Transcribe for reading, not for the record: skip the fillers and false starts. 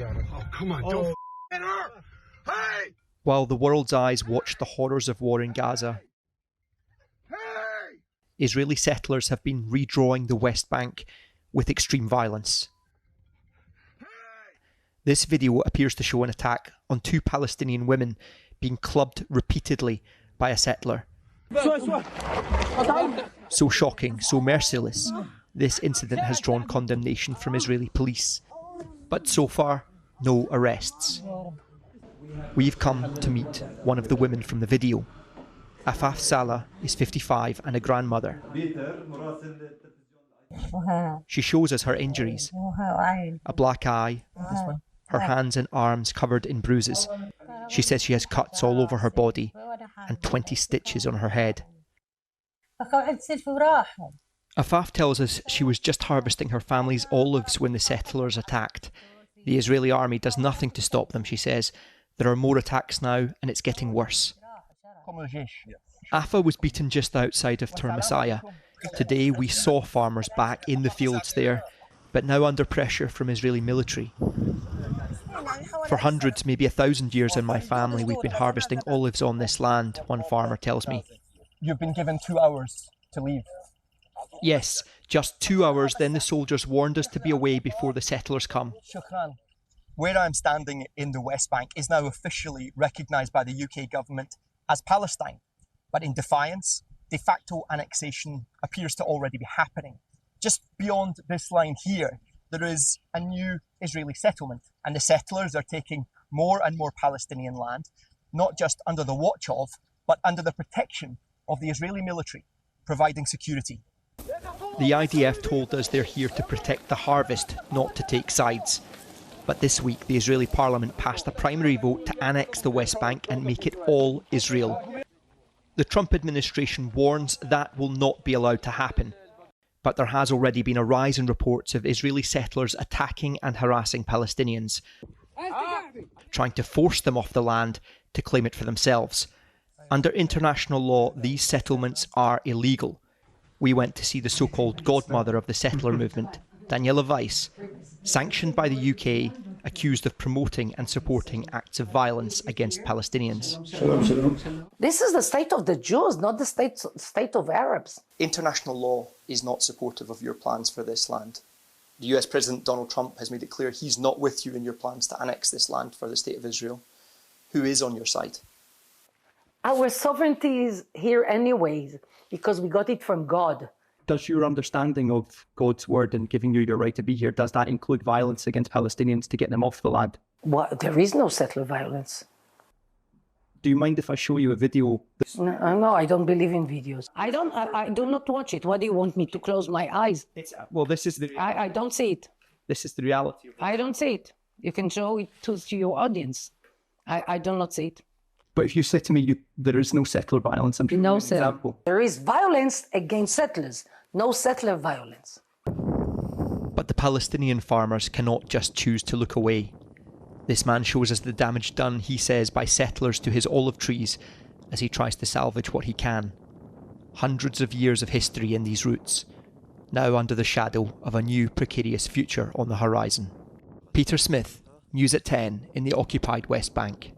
Oh, come on, don't hit her! Hey! While the world's eyes watch the horrors of war in Gaza, Israeli settlers have been redrawing the West Bank with extreme violence. This video appears to show an attack on 2 Palestinian women being clubbed repeatedly by a settler. So shocking, so merciless, this incident has drawn condemnation from Israeli police. But so far, no arrests. We've come to meet one of the women from the video. Afaf Salah is 55 and a grandmother. She shows us her injuries. A black eye, her hands and arms covered in bruises. She says she has cuts all over her body and 20 stitches on her head. Afaf tells us she was just harvesting her family's olives when the settlers attacked. The Israeli army does nothing to stop them, she says. There are more attacks now and it's getting worse. Afa was beaten just outside of Termessiah. Today we saw farmers back in the fields there, but now under pressure from Israeli military. For hundreds, maybe 1,000 years in my family, we've been harvesting olives on this land, one farmer tells me. You've been given 2 hours to leave. Yes, just 2 hours, then the soldiers warned us to be away before the settlers come. Shukran. Where I'm standing in the West Bank is now officially recognised by the UK government as Palestine. But in defiance, de facto annexation appears to already be happening. Just beyond this line here, there is a new Israeli settlement, and the settlers are taking more and more Palestinian land, not just under the watch of, but under the protection of the Israeli military, providing security. The IDF told us they're here to protect the harvest, not to take sides. But this week, the Israeli parliament passed a primary vote to annex the West Bank and make it all Israel. The Trump administration warns that will not be allowed to happen. But there has already been a rise in reports of Israeli settlers attacking and harassing Palestinians, trying to force them off the land to claim it for themselves. Under international law, these settlements are illegal. We went to see the so-called godmother of the settler movement, Daniela Weiss, sanctioned by the UK, accused of promoting and supporting acts of violence against Palestinians. This is the state of the Jews, not the state of Arabs. International law is not supportive of your plans for this land. The US President Donald Trump has made it clear he's not with you in your plans to annex this land for the State of Israel. Who is on your side? Our sovereignty is here anyways, because we got it from God. Does your understanding of God's word and giving you your right to be here, does that include violence against Palestinians to get them off the land? Well, there is no settler violence. Do you mind if I show you a video? No, I don't believe in videos. I do not watch it. What do you want me to close my eyes? Well, this is the... I don't see it. This is the reality. I don't see it. You can show it to your audience. I do not see it. But if you say to me, there is no settler violence, I'm showing you an example. There is violence against settlers, no settler violence. But the Palestinian farmers cannot just choose to look away. This man shows us the damage done, he says, by settlers to his olive trees as he tries to salvage what he can. Hundreds of years of history in these roots, now under the shadow of a new precarious future on the horizon. Peter Smith, News at 10 in the occupied West Bank.